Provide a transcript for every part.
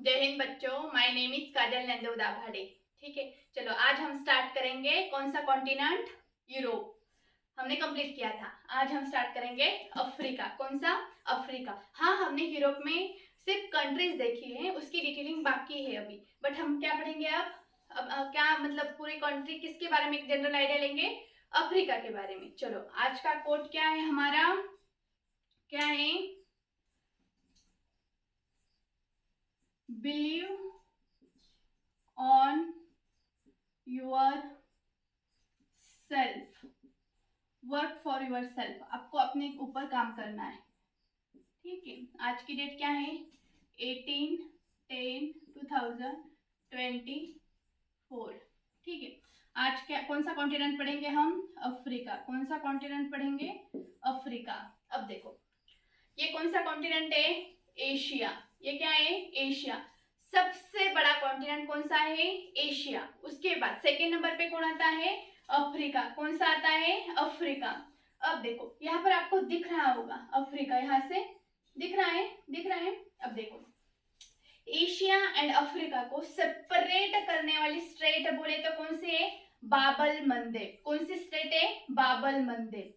जय हिंद बच्चों, my name is काजल नंदू दाभाडे। ठीक है, चलो आज हम स्टार्ट करेंगे कौन सा कॉन्टिनेंट? यूरोप हमने कंप्लीट किया था। आज हम स्टार्ट करेंगे अफ्रीका। कौन सा? अफ्रीका। हाँ, हमने यूरोप में सिर्फ कंट्रीज देखी है, उसकी डिटेलिंग बाकी है अभी। बट हम क्या पढ़ेंगे अब क्या मतलब पूरी कंट्री किसके बारे में एक जनरल आइडिया लेंगे? अफ्रीका के बारे में। चलो आज का कोट क्या है हमारा? क्या है? Believe on your self, work for your self. आपको अपने ऊपर काम करना है। ठीक है, आज की डेट क्या है? 18/10/2024। ठीक है, आज क्या कौन सा कॉन्टिनेंट पढ़ेंगे हम? अफ्रीका। कौन सा कॉन्टिनेंट पढ़ेंगे? अफ्रीका। अब देखो, ये कौन सा कॉन्टिनेंट है? एशिया। ये क्या है? एशिया। सबसे बड़ा कॉन्टिनेंट कौन सा है? एशिया। उसके बाद सेकेंड नंबर पे कौन आता है? अफ्रीका। कौन सा आता है? अफ्रीका। अब देखो यहाँ पर आपको दिख रहा होगा अफ्रीका, यहाँ से दिख रहा है, दिख रहा है। अब देखो, एशिया एंड अफ्रीका को सेपरेट करने वाली स्ट्रेट बोले तो कौन सी है? बाबल मंदेब। कौन सी स्ट्रेट है? बाबल मंदेब।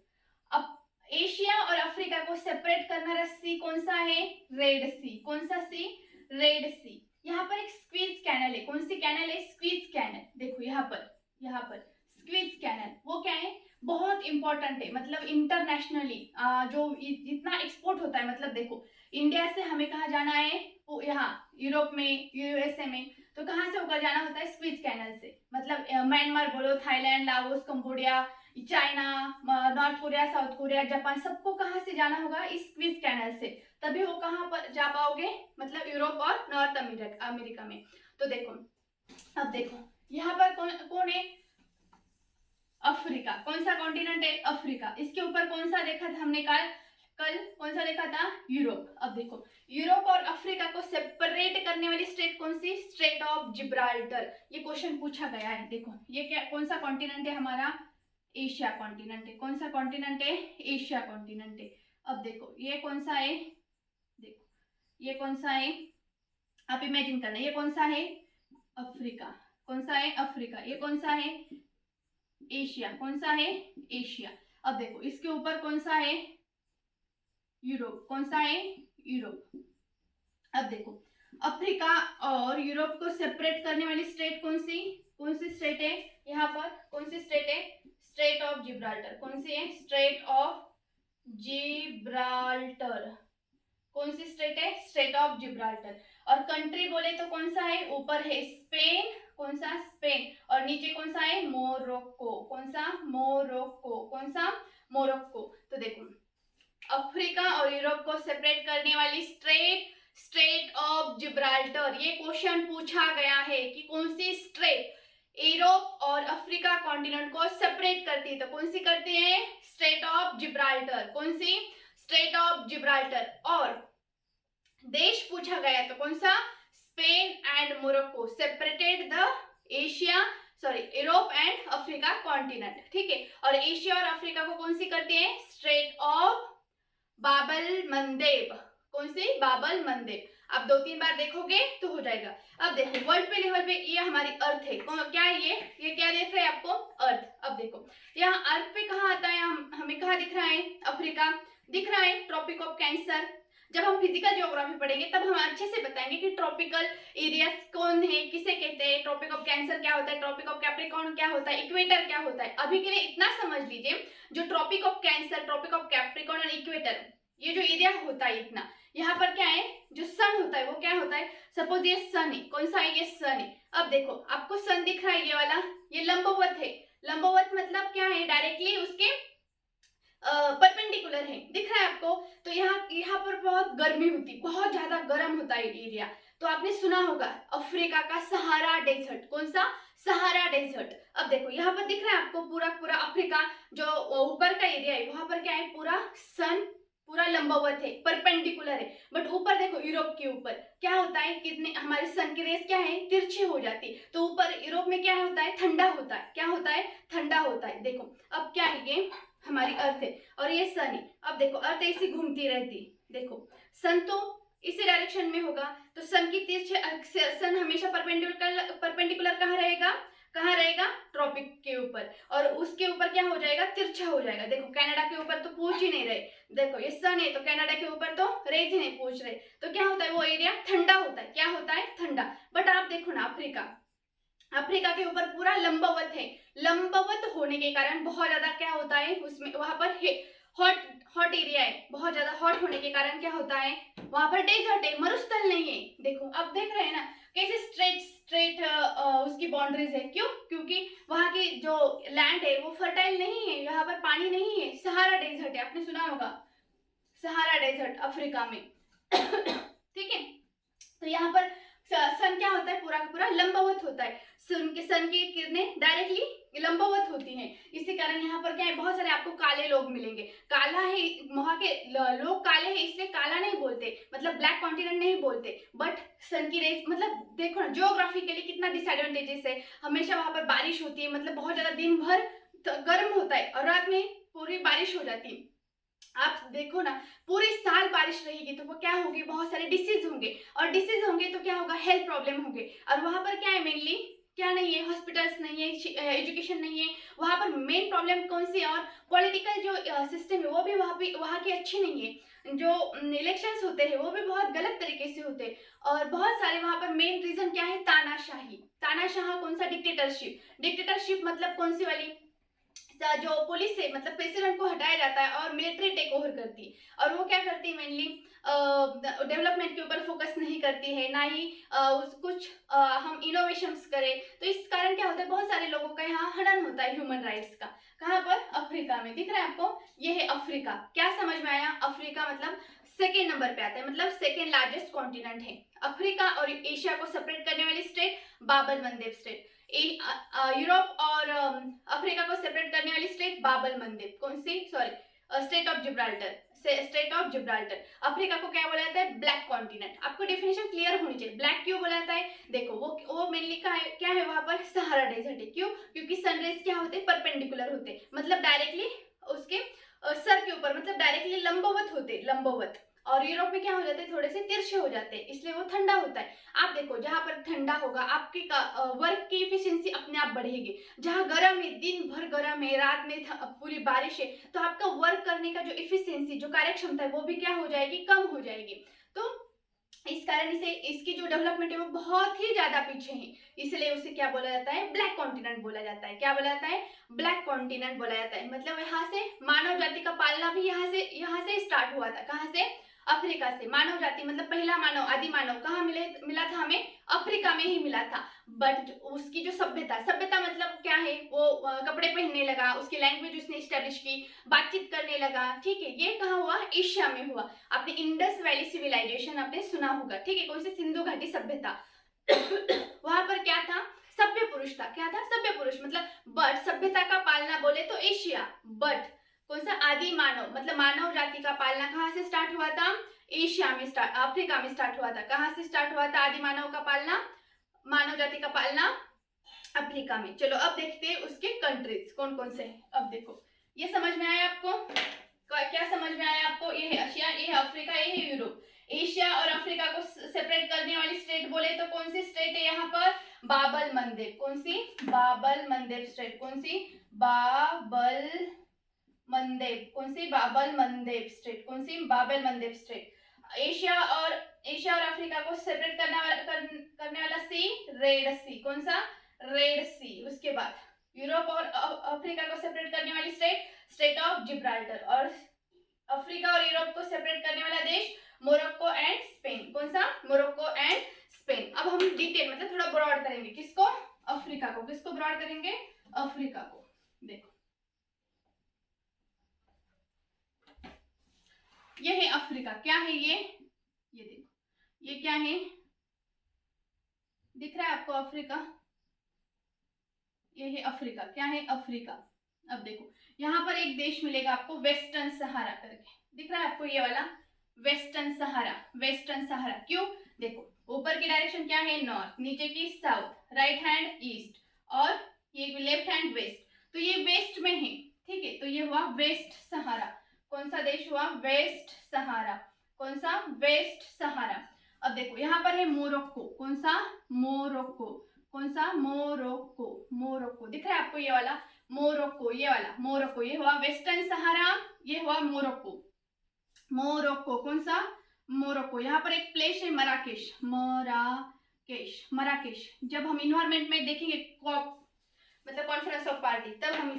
अब एशिया और अफ्रीका को सेपरेट करना वाला सी कौन सा है? रेड सी। कौन सा सी? रेड सी। यहाँ पर एक स्क्वीज कैनल है। कौन सी कैनल है? स्क्वीज कैनल। देखो यहाँ पर स्क्वीज कैनल, वो क्या है? बहुत इंपॉर्टेंट है, मतलब इंटरनेशनली जो जितना एक्सपोर्ट होता है, मतलब देखो इंडिया से हमें कहाँ जाना है? यहाँ यूरोप में, यूएसए में, तो कहाँ से होकर जाना होता है? स्क्वीज कैनल से। मतलब म्यांमार बोलो, Thailand, Laos, Cambodia, China, north Korea, south Korea, Japan, सबको कहाँ से जाना होगा? इस स्क्वीज कैनल से। तभी वो कहाँ पर जा पाओगे? मतलब यूरोप और नॉर्थ अमेरिका में। तो देखो, अब देखो यहाँ पर कौन है? अफ्रीका। कौन सा कॉन्टिनेंट है? अफ्रीका। इसके ऊपर कौन सा देखा था हमने कल कौन सा देखा था? यूरोप। अब देखो, यूरोप और अफ्रीका को सेपरेट करने वाली स्टेट कौन सी? Strait of Gibraltar. ये क्वेश्चन पूछा गया है। देखो ये क्या कौन सा कॉन्टिनेंट है हमारा? एशिया कॉन्टिनेंट है। कौन सा कॉन्टिनेंट है? एशिया कॉन्टिनेंट है। अब देखो ये कौन सा है? देखो ये कौन सा है? आप इमेजिन करना, ये कौन सा है? अफ्रीका। कौन सा है? अफ्रीका। ये कौन सा है? एशिया। कौन सा है? एशिया। अब देखो इसके ऊपर कौन सा है? यूरोप। कौन सा है? यूरोप। अब देखो, अफ्रीका और यूरोप को सेपरेट करने वाली स्टेट कौन सी स्टेट है? यहाँ पर कौन सी स्टेट है? Straight of Gibraltar. कौन सी है? Straight of Gibraltar. कौन सी स्टेट है? State of Gibraltar. और कंट्री बोले तो कौन सा है? ऊपर है स्पेन। कौन सा? स्पेन। और नीचे कौन सा है? मोरक्को। कौन सा? मोरक्को। कौन सा? मोरक्को। तो देखो, अफ्रीका और यूरोप को सेपरेट करने वाली स्ट्रेट ऑफ जिब्राल्टर। ये क्वेश्चन पूछा गया है कि कौन सी स्ट्रेट यूरोप और अफ्रीका कॉन्टिनेंट को सेपरेट करती है? तो कौन सी करती है? Straight of Gibraltar. कौन सी? Strait of Gibraltar. और देश पूछा गया तो कौन सा? Spain and Morocco separated the Europe and Africa continent. ठीक है, और एशिया और अफ्रीका को कौन सी करते हैं? Straight of Babal Mandeb. कौन सी? बाबल मंदेब। आप 2-3 बार देखोगे तो हो जाएगा। अब देखो वर्ल्ड पे लेवल पे ये हमारी अर्थ है। क्या है ये क्या देख रहे हैं आपको? अर्थ। अब देखो यहाँ अर्थ पे कहाँ आता है? हमें कहाँ दिख रहा है? अफ्रीका दिख रहा है, ट्रॉपिक ऑफ कैंसर। जब हम फिजिकल ज्योग्राफी पढ़ेंगे तब हम अच्छे से बताएंगे कि ट्रॉपिकल एरिया कौन है, किसे कहते हैं, ट्रॉपिक ऑफ कैंसर क्या होता है, ट्रॉपिक ऑफ कैप्रिकॉर्न क्या होता है, इक्वेटर क्या होता है। अभी के लिए इतना समझ लीजिए, जो Tropic of Cancer, Tropic of Capricorn और इक्वेटर, ये जो एरिया होता है इतना, यहाँ पर क्या है? जो सन होता है वो क्या होता है? सपोज ये सन है। कौन सा है? ये सन है। अब देखो आपको सन दिख रहा है, ये वाला, ये लंबवत है। लंबवत मतलब क्या है? डायरेक्टली उसके परपेंडिकुलर है। दिख रहा है आपको? तो यहाँ पर बहुत गर्मी होती, बहुत ज्यादा गर्म होता है एरिया। तो आपने सुना होगा अफ्रीका का सहारा डेजर्ट। कौन सा? Sahara desert. अब देखो यहाँ पर दिख रहा है आपको पूरा अफ्रीका, जो ऊपर का एरिया है वहां पर क्या है? पूरा सन, पूरा लंबवत है, परपेंडिकुलर है। बट ऊपर देखो, यूरोप के ऊपर क्या होता है? कितने हमारे सन की रेस क्या है? तिरछी हो जाती। तो ऊपर यूरोप में क्या होता है? ठंडा होता है। क्या होता है? ठंडा होता है। देखो अब क्या है? ये हमारी अर्थ है और ये सन है। अब देखो अर्थ ऐसी घूमती रहती। देखो सन तो इसी डायरेक्शन में होगा, तो सन की तिरछे सन हमेशा परपेंडिकुलर कहाँ रहेगा ट्रॉपिक के ऊपर, और उसके ऊपर क्या हो जाएगा, तिरछा हो जाएगा। देखो कनाडा के ऊपर तो पूछ ही नहीं रहे, देखो ये सन है तो कनाडा के ऊपर तो रेज ही नहीं पूछ रहे, तो क्या होता है वो एरिया ठंडा होता है, क्या होता है ठंडा। बट आप देखो ना अफ्रीका के ऊपर पूरा लंबवत है, लंबवत होने के कारण बहुत ज्यादा क्या होता है उसमें, वहां पर हॉट एरिया है, बहुत ज्यादा हॉट होने के कारण क्या होता है वहां पर डेजर्ट है, मरुस्थल नहीं है। देखो अब देख रहे हैं ना कैसे स्ट्रेट उसकी बाउंड्रीज है, क्यों, क्योंकि वहां की जो लैंड है वो फर्टाइल नहीं है, यहाँ पर पानी नहीं है, सहारा डेजर्ट है, आपने सुना होगा सहारा डेजर्ट अफ्रीका में ठीक है। तो यहाँ पर सन क्या होता है पूरा का पूरा लंबवत होता है, सन की किरणें डायरेक्टली लंबवत होती हैं, इसी कारण यहाँ पर क्या है बहुत सारे आपको काले लोग मिलेंगे। काला है वहां के लोग काले हैं इसलिए काला नहीं बोलते, मतलब ब्लैक कॉन्टिनेंट नहीं बोलते, बट सन की रेस मतलब देखो ना ज्योग्राफिकली कितना डिसएडवांटेजेस है, हमेशा वहां पर बारिश होती है, मतलब बहुत ज्यादा दिन भर गर्म होता है और रात में पूरी बारिश हो जाती है। आप देखो ना पूरी साल बारिश रहेगी तो वो क्या होगी, बहुत सारे डिसीज होंगे, और डिसीज होंगे तो क्या होगा, हेल्थ प्रॉब्लम होंगे। और वहां पर क्या है मेनली क्या नहीं है, हॉस्पिटल्स नहीं है, एजुकेशन नहीं है, वहां पर मेन प्रॉब्लम कौन सी है, और पॉलिटिकल जो सिस्टम है वो भी वहाँ की अच्छी नहीं है, जो इलेक्शंस होते हैं वो भी बहुत गलत तरीके से होते हैं, और बहुत सारे वहां पर मेन रीजन क्या है, तानाशाह कौन सा, डिक्टेटरशिप मतलब कौन सी वाली, जो पुलिस से मतलब प्रेसिडेंट को हटाया जाता है और मिलिट्री टेक ओवर करती है, और वो क्या करती है मेनली डेवलपमेंट के ऊपर फोकस नहीं करती है, ना ही कुछ हम इनोवेशंस करें, तो इस कारण क्या होता है बहुत सारे लोगों का यहाँ हनन होता है ह्यूमन राइट्स का। कहाँ पर, अफ्रीका में, दिख रहा है आपको, ये है अफ्रीका। क्या समझ में आया, अफ्रीका मतलब सेकेंड नंबर पे आता है, मतलब सेकेंड लार्जेस्ट कॉन्टिनेंट है। अफ्रीका और एशिया को सेपरेट करने वाली strait Bab el Mandeb strait, Europe और अफ्रीका को सेपरेट करने वाली स्टेट बाबल मंदेब, कौन सी, sorry strait of Gibraltar. Africa को क्या बोला जाता है, ब्लैक कॉन्टिनेंट। आपको डेफिनेशन क्लियर होनी चाहिए, ब्लैक क्यों बोला जाता है, देखो वो मेनली क्या है वहां पर, सहारा डेजर्ट है, क्यों, क्योंकि सनरेज क्या होते हैं, परपेंडिकुलर होते, मतलब डायरेक्टली उसके सर के ऊपर, मतलब डायरेक्टली लंबवत होते, लंबवत, और यूरोप में क्या हो जाते हैं, थोड़े से तिरछे हो जाते हैं, इसलिए वो ठंडा होता है। आप देखो जहां पर ठंडा होगा आपकी वर्क की इफिशिएंसी अपने आप बढ़ेगी, जहां गर्म है, दिन भर गर्म है, रात में पूरी बारिश है, तो आपका वर्क करने का जो इफिशिएंसी, जो कार्य क्षमता है वो भी क्या हो जाएगी, कम हो जाएगी। तो इस कारण से इसकी जो डेवलपमेंट है वो बहुत ही ज्यादा पीछे है, इसलिए उसे क्या बोला जाता है, ब्लैक कॉन्टिनेंट बोला जाता है। क्या बोला जाता है, ब्लैक कॉन्टिनेंट बोला जाता है, मतलब यहाँ से मानव जाति का पालना भी यहाँ से स्टार्ट हुआ था। कहाँ से, अफ्रीका से। मानव जाति मतलब पहला मानव, आदि मानव कहाँ मिला था हमें, अफ्रीका में ही मिला था। बट उसकी जो सभ्यता मतलब क्या है, वो कपड़े पहनने लगा, उसकी लैंग्वेज उसने स्टैब्लिश की, बातचीत करने लगा, ठीक है, ये कहाँ हुआ, एशिया में हुआ। आपने इंडस वैली सिविलाइजेशन आपने सुना होगा, ठीक है, कौन सी, सिंधु घाटी सभ्यता वहां पर क्या था, सभ्य पुरुष था, क्या था, सभ्य पुरुष, मतलब बट सभ्यता का पालना बोले तो एशिया, बट कौन सा, आदि मानव मतलब मानव जाति का पालना कहाँ से स्टार्ट हुआ था, एशिया में अफ्रीका में स्टार्ट हुआ था। कहाँ से स्टार्ट हुआ था आदि मानव का पालना, मानव जाति का पालना, अफ्रीका में। चलो अब देखते हैं उसके कंट्रीज कौन कौन से हैं। अब देखो ये समझ में आया आपको, क्या समझ में आया आपको, ये है एशिया, ये है अफ्रीका, ये है यूरोप। एशिया और अफ्रीका को सेपरेट करने वाली स्टेट बोले तो कौन सी स्टेट है यहाँ पर, बाबल मंदेब। कौन सी, बाबल मंदेब स्टेट, कौन सी, बाबल मंदेब, कौन सी, बाबल मंदेब स्टेट, कौन सी, बाबल मंदेब स्टेट। एशिया और अफ्रीका को सेपरेट करने वाला सी, रेड सी, कौन सा, रेड सी। उसके बाद यूरोप और अफ्रीका को सेपरेट करने वाली स्टेट ऑफ जिब्राल्टर, और अफ्रीका और यूरोप को सेपरेट करने वाला देश मोरक्को एंड स्पेन। कौन सा, मोरक्को एंड स्पेन। अब हम डिटेल मतलब थोड़ा ब्रॉड करेंगे, किसको, अफ्रीका को, किसको ब्रॉड करेंगे, अफ्रीका को। देखो ये है अफ्रीका, क्या है ये देखो ये क्या है, दिख रहा है आपको अफ्रीका, ये है अफ्रीका, क्या है अफ्रीका। अब देखो यहाँ पर एक देश मिलेगा आपको वेस्टर्न सहारा करके, दिख रहा है आपको ये वाला वेस्टर्न सहारा, क्यों, देखो ऊपर की डायरेक्शन क्या है, नॉर्थ, नीचे की साउथ, राइट हैंड ईस्ट, और ये लेफ्ट हैंड वेस्ट, तो ये वेस्ट में है, ठीक है, तो ये हुआ वेस्ट सहारा। कौन सा देश हुआ, वेस्ट सहारा। कौन सा, वेस्ट सहारा। अब देखो यहाँ पर है मोरक्को, कौन सा, मोरक्को, कौन सा, मोरक्को, मोरक्को दिख रहा है आपको, ये वाला मोरक्को, ये वाला मोरक्को, ये हुआ वेस्टर्न सहारा, ये हुआ मोरक्को, मोरक्को कौन सा, मोरक्को। यहाँ पर एक प्लेस है मराकेश, मराकेश, मराकेश। जब हम इन्वायरमेंट में देखेंगे मतलब कॉन्फ्रेंस ऑफ पार्टी, तब हम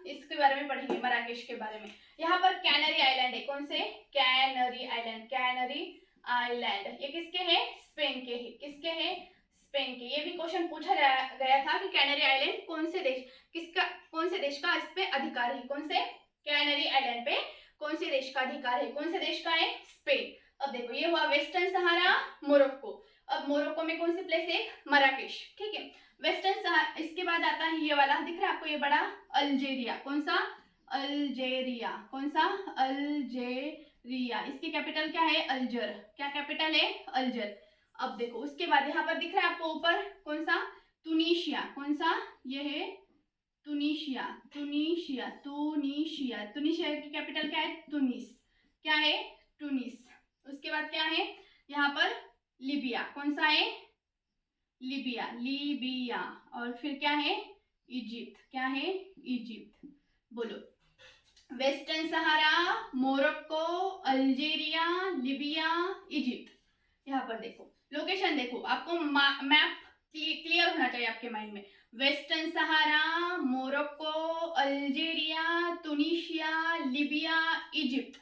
इसके बारे में पढ़ेंगे, मराकेश के बारे में। यहाँ पर कैनरी आइलैंड है, कौन से, कैनरी आइलैंड, कैनरी आइलैंड। ये किसके हैं, स्पेन के हैं, किसके हैं, स्पेन के। ये भी क्वेश्चन पूछा गया था कि कैनरी आइलैंड कौन से देश, किसका, कौन से देश का इस पे अधिकार है, कौन से, कैनरी आइलैंड पे कौन से देश का अधिकार है, कौन से देश का है, स्पेन। अब देखो ये हुआ वेस्टर्न सहारा, मोरक्को। अब मोरक्को में कौन सी प्लेस है, मराकेश, ठीक है। वेस्टर्न सहारा, इसके बाद आता है ये वाला, दिख रहा है आपको ये बड़ा, अल्जीरिया, कौन सा, अल्जीरिया, कौन सा, अल्जीरिया। इसकी कैपिटल क्या है, अल्जर, क्या कैपिटल है, अल्जर। अब देखो उसके बाद यहाँ पर दिख रहा है आपको ऊपर, कौन सा, तुनिशिया, कौन सा, ये है तुनिशिया, तुनिशिया, तुनिशिया, तुनिशिया की कैपिटल क्या है, तुनिस, क्या है, तुनिस। उसके बाद क्या है यहाँ पर, लीबिया, कौन सा है, लीबिया, लीबिया। और फिर क्या है, इजिप्ट, क्या है, इजिप्ट। बोलो, western Sahara, Morocco, Algeria, Libya, Egypt. यहाँ पर देखो लोकेशन, देखो आपको मैप क्लियर होना चाहिए आपके माइंड में। Western Sahara, Morocco, Algeria, Tunisia, Libya, Egypt,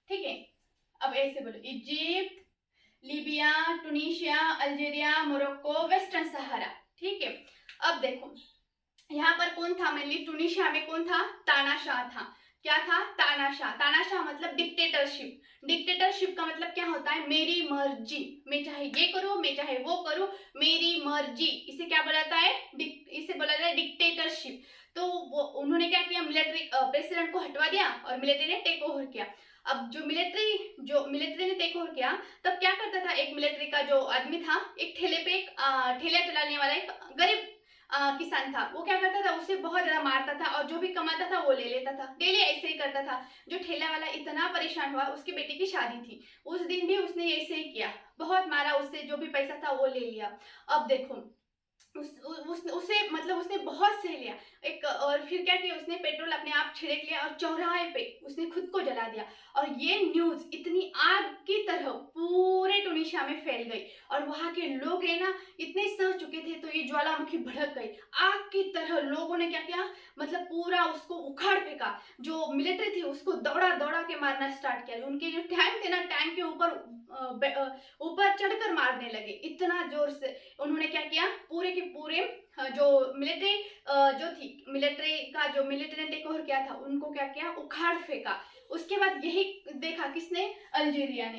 ठीक है। अब ऐसे बोलो, Egypt, Libya, Tunisia, Algeria, Morocco, Western Sahara, ठीक है। अब देखो यहाँ पर कौन था, मेनली टूनिशिया में कौन था, तानाशाह था। क्या था, तानाशाह। तानाशाह मतलब डिक्टेटरशिप। डिक्टेटरशिप का मतलब क्या होता है, मेरी मर्जी, मैं चाहे ये करूँ, मैं चाहे वो करूँ, मेरी मर्जी। इसे क्या बोला जाता है, इसे बोला जाता है डिक्टेटरशिप। तो वो उन्होंने क्या किया, मिलिट्री प्रेसिडेंट को हटवा दिया और मिलिट्री ने टेक ओवर किया। अब जो मिलिट्री ने टेक ओवर किया, तब क्या करता था, एक मिलिट्री का जो आदमी था, एक ठेले पे एक ठेला चलाने वाला एक गरीब किसान था, वो क्या करता था, उसे बहुत ज्यादा मारता था और जो भी कमाता था वो ले लेता था। डेली ऐसे ही करता था। जो ठेला वाला इतना परेशान हुआ, उसकी बेटी की शादी थी, उस दिन भी उसने ऐसे ही किया, बहुत मारा, उससे जो भी पैसा था वो ले लिया। अब देखो उसे मतलब उसने बहुत सह लिया एक, और फिर क्या किया, उसने पेट्रोल अपने आप छिड़क लिया और चौराहे पे उसने खुद को जला दिया। और ये न्यूज इतनी आग की तरह पूरे टूनिशिया में फैल गई और वहां के लोग है ना इतने सह चुके थे, तो ये ज्वालामुखी भड़क गई आग की तरह। लोगों ने क्या किया, मतलब पूरा उसको उखाड़ फेंका। जो मिलिट्री थी उसको दौड़ा दौड़ा के मारना स्टार्ट किया। उनके जो टैंक थे ना, टैंक के ऊपर चढ़कर मारने लगे इतना जोर से। उन्होंने क्या किया, पूरे के पूरे जो मिलिट्री जो थी, मिलिट्री ने टेक ओवर किया था, उनको क्या किया, उखाड़ फेंका। उसके बाद यही देखा किसने, अल्जीरिया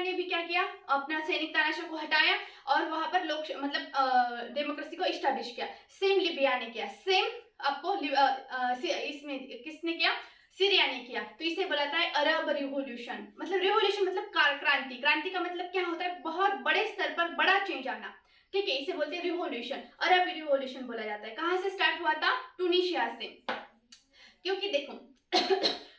ने भी क्या किया, अपना सैनिक तानाशाह को हटाया और वहां पर लोग मतलब डेमोक्रेसी को इस्टेब्लिश किया। सेम लीबिया ने किया, सेम आपको इसमें किसने किया, सीरिया ने किया। तो इसे बोला जाता है अरब रिवॉल्यूशन। मतलब रिवॉल्यूशन मतलब क्रांति, क्रांति का मतलब क्या होता है, बहुत बड़े स्तर पर बड़ा चेंज आना, ठीक है। इसे बोलते हैं रिवॉल्यूशन, अरब रिवॉल्यूशन बोला जाता है। कहाँ से स्टार्ट हुआ था, टूनिशिया से। क्योंकि देखो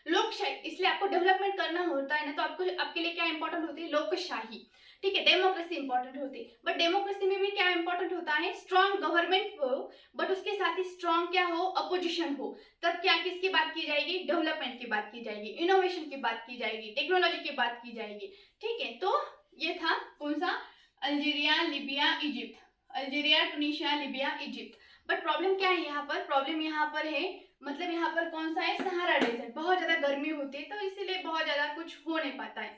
लोकशाही, इसलिए आपको डेवलपमेंट करना होता है ना, तो आपको आपके लिए क्या इंपॉर्टेंट होती है, लोकशाही, ठीक है। डेमोक्रेसी इंपॉर्टेंट होती है, बट डेमोक्रेसी में भी क्या इंपॉर्टेंट होता है, स्ट्रॉन्ग गवर्नमेंट हो, बट उसके साथ ही स्ट्रॉन्ग क्या हो, अपोजिशन हो। तब क्या किसकी बात की जाएगी, डेवलपमेंट की बात की जाएगी, इनोवेशन की बात की जाएगी, टेक्नोलॉजी की बात की जाएगी, ठीक है। तो ये था कौन सा, Algeria, Libya, Egypt, Algeria, Tunisia, Libya, Egypt. But problem क्या है यहाँ पर, प्रॉब्लम यहाँ पर है, मतलब यहाँ पर कौन सा है, सहारा डेजर्ट, बहुत ज्यादा गर्मी होती है, तो इसीलिए बहुत ज्यादा कुछ हो नहीं पाता है,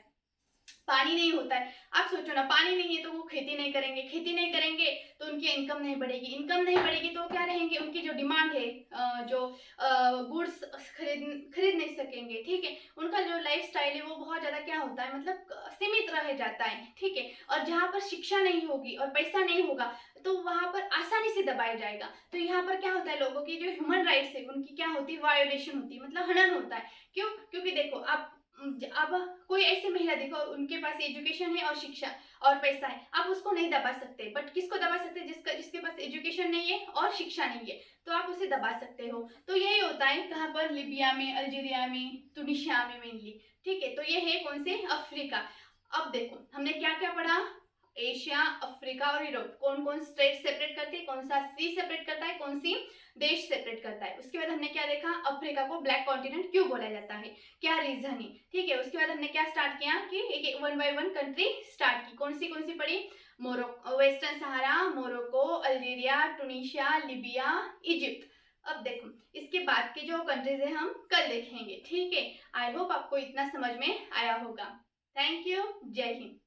पानी नहीं होता है। आप सोचो ना, पानी नहीं है तो वो खेती नहीं करेंगे, खेती नहीं करेंगे तो उनकी इनकम नहीं बढ़ेगी, इनकम नहीं बढ़ेगी तो क्या रहेंगे, उनकी जो डिमांड है, जो गुड्स खरीद नहीं सकेंगे, ठीक है। उनका जो लाइफ स्टाइल है वो बहुत ज्यादा क्या होता है, मतलब सीमित रह जाता है, ठीक है। और जहाँ पर शिक्षा नहीं होगी और पैसा नहीं होगा तो वहां पर आसानी से दबाया जाएगा। तो यहाँ पर क्या होता है, लोगों की जो ह्यूमन राइट्स है उनकी क्या होती है, वायोलेशन होती है, मतलब हनन होता है। क्यों, क्योंकि देखो आप अब कोई ऐसी महिला देखो, उनके पास एजुकेशन है और शिक्षा और पैसा है, आप उसको नहीं दबा सकते। बट किसको दबा सकते, जिसके पास एजुकेशन नहीं है और शिक्षा नहीं है, तो आप उसे दबा सकते हो। तो यही होता है कहाँ पर, लीबिया में, अल्जीरिया में, टूनिशिया में मेनली, ठीक है। तो ये है कौन से, अफ्रीका। अब देखो हमने क्या क्या पढ़ा, एशिया, अफ्रीका और यूरोप कौन कौन स्टेट सेपरेट करते हैं, कौन सा सी सेपरेट करता है, कौन सी देश सेपरेट करता है। उसके बाद हमने क्या देखा, अफ्रीका को ब्लैक कॉन्टिनेंट क्यों बोला जाता है, क्या रीजन है, ठीक है। उसके बाद हमने क्या स्टार्ट किया कि एक one by one country start की, कौन सी पढ़ी, Morocco, Western Sahara, Morocco, Algeria, Tunisia, Libya, Egypt. अब देखो इसके बाद के जो कंट्रीज है हम कल देखेंगे, ठीक है। आई होप आपको इतना समझ में आया होगा। थैंक यू, जय हिंद।